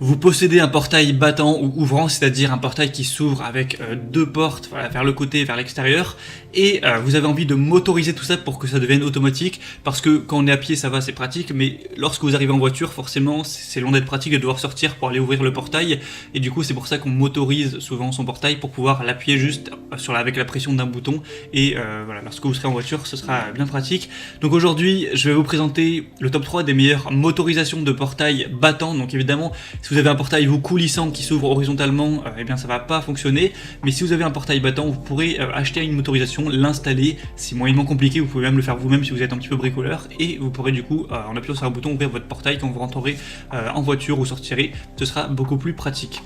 Vous possédez un portail battant ou ouvrant, c'est-à-dire un portail qui s'ouvre avec deux portes, voilà, vers le côté et vers l'extérieur, et vous avez envie de motoriser tout ça pour que ça devienne automatique, parce que quand on est à pied ça va, c'est pratique, mais lorsque vous arrivez en voiture, forcément c'est loin d'être pratique de devoir sortir pour aller ouvrir le portail, et du coup c'est pour ça qu'on motorise souvent son portail pour pouvoir l'appuyer juste avec la pression d'un bouton, et voilà, lorsque vous serez en voiture ce sera bien pratique. Donc aujourd'hui je vais vous présenter le top 3 des meilleures motorisations de portail battant. Donc évidemment, si vous avez un portail vous coulissant qui s'ouvre horizontalement, eh bien ça va pas fonctionner, mais si vous avez un portail battant, vous pourrez acheter une motorisation, l'installer, c'est moyennement compliqué, vous pouvez même le faire vous-même si vous êtes un petit peu bricoleur, et vous pourrez du coup, en appuyant sur un bouton, ouvrir votre portail quand vous rentrerez en voiture ou sortirez, ce sera beaucoup plus pratique.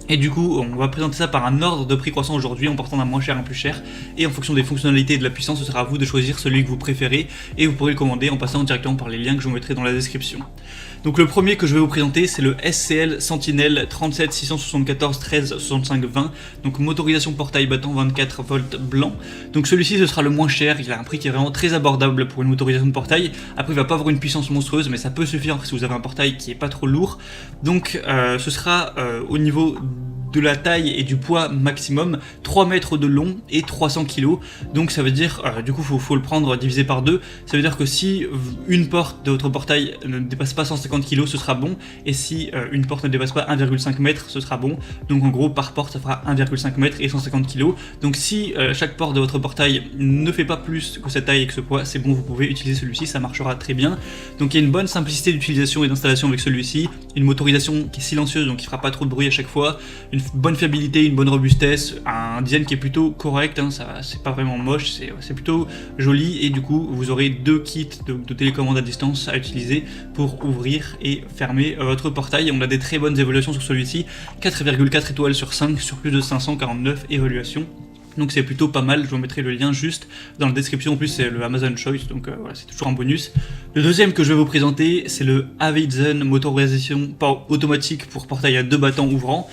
Et du coup, on va présenter ça par un ordre de prix croissant aujourd'hui, en partant d'un moins cher à un plus cher, et en fonction des fonctionnalités et de la puissance, ce sera à vous de choisir celui que vous préférez, et vous pourrez le commander en passant directement par les liens que je vous mettrai dans la description. Donc le premier que je vais vous présenter, c'est le SCL Sentinel 37 674 13 65 20, donc motorisation portail battant 24 volts blanc. Donc celui-ci ce sera le moins cher, il a un prix qui est vraiment très abordable pour une motorisation de portail. Après il va pas avoir une puissance monstrueuse, mais ça peut suffire si vous avez un portail qui est pas trop lourd. Donc ce sera au niveau de la taille et du poids maximum, 3 mètres de long et 300 kg. Donc ça veut dire, du coup faut le prendre divisé par 2, ça veut dire que si une porte de votre portail ne dépasse pas 150 kg, ce sera bon, et si une porte ne dépasse pas 1,5 m, ce sera bon. Donc en gros par porte ça fera 1,5 m et 150 kg. Donc si chaque porte de votre portail ne fait pas plus que cette taille et que ce poids, c'est bon, vous pouvez utiliser celui-ci, ça marchera très bien. Donc il y a une bonne simplicité d'utilisation et d'installation avec celui-ci, une motorisation qui est silencieuse, donc qui fera pas trop de bruit à chaque fois, une bonne fiabilité, une bonne robustesse, un design qui est plutôt correct, hein, ça c'est pas vraiment moche, c'est plutôt joli, et du coup vous aurez deux kits de télécommande à distance à utiliser pour ouvrir et fermer votre portail. On a des très bonnes évaluations sur celui-ci, 4,4 étoiles sur 5 sur plus de 549 évaluations. Donc c'est plutôt pas mal, je vous mettrai le lien juste dans la description, en plus c'est le Amazon Choice, donc voilà, c'est toujours un bonus. Le deuxième que je vais vous présenter, c'est le Avizen motorisation automatique pour portail à deux battants ouvrants.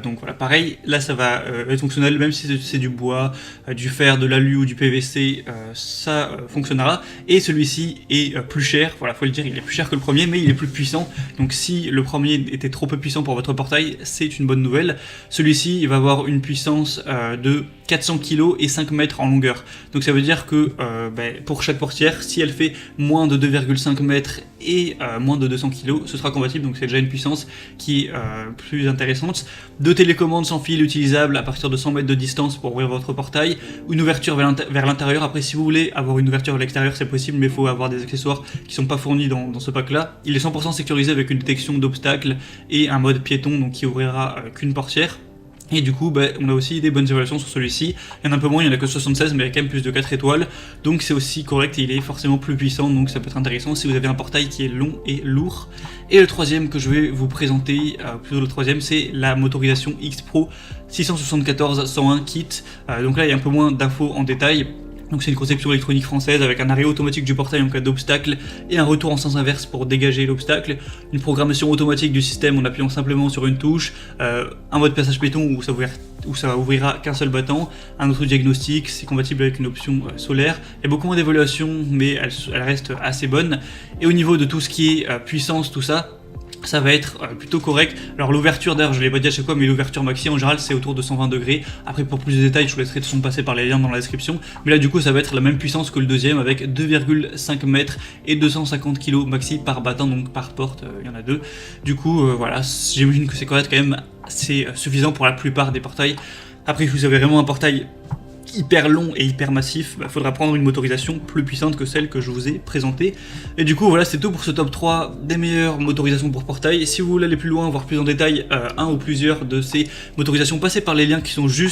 Donc voilà, pareil, là ça va être fonctionnel, même si c'est du bois, du fer, de l'alu ou du PVC, ça fonctionnera. Et celui-ci est plus cher, voilà, faut le dire, il est plus cher que le premier, mais il est plus puissant. Donc si le premier était trop peu puissant pour votre portail, c'est une bonne nouvelle. Celui-ci, il va avoir une puissance de 400 kg et 5 mètres en longueur. Donc ça veut dire que pour chaque portière, si elle fait moins de 2,5 mètres et moins de 200 kg, ce sera compatible, donc c'est déjà une puissance qui est plus intéressante. Deux télécommandes sans fil utilisables à partir de 100 mètres de distance pour ouvrir votre portail, une ouverture vers l'intérieur. Après si vous voulez avoir une ouverture vers l'extérieur c'est possible, mais il faut avoir des accessoires qui sont pas fournis dans ce pack là. Il est 100% sécurisé avec une détection d'obstacles et un mode piéton, donc qui ouvrira qu'une portière. Et du coup, on a aussi des bonnes évaluations sur celui-ci. Il y en a un peu moins, il n'y en a que 76, mais il y a quand même plus de 4 étoiles. Donc c'est aussi correct et il est forcément plus puissant, donc ça peut être intéressant si vous avez un portail qui est long et lourd. Et le troisième que je vais vous présenter, plutôt le troisième, c'est la motorisation X Pro 674 101 kit. Donc là, il y a un peu moins d'infos en détail. Donc c'est une conception électronique française avec un arrêt automatique du portail en cas d'obstacle et un retour en sens inverse pour dégager l'obstacle, une programmation automatique du système en appuyant simplement sur une touche, un mode passage piéton où ça ouvrira qu'un seul battant, un autre diagnostic, c'est compatible avec une option solaire. Il y a beaucoup moins d'évaluation, mais elle reste assez bonne. Et au niveau de tout ce qui est puissance, tout ça, ça va être plutôt correct. Alors l'ouverture, d'ailleurs je ne l'ai pas dit à chaque fois, mais l'ouverture maxi en général c'est autour de 120 degrés. Après pour plus de détails je vous laisserai de toute façon passer par les liens dans la description. Mais là du coup ça va être la même puissance que le deuxième avec 2,5 mètres et 250 kg maxi par battant, donc par porte, il y en a deux. Du coup voilà, j'imagine que c'est correct quand même, c'est suffisant pour la plupart des portails. Après si vous avez vraiment un portail hyper long et hyper massif, faudra prendre une motorisation plus puissante que celle que je vous ai présentée. Et du coup voilà, c'est tout pour ce top 3 des meilleures motorisations pour portail. Si vous voulez aller plus loin, voir plus en détail un ou plusieurs de ces motorisations, passez par les liens qui sont juste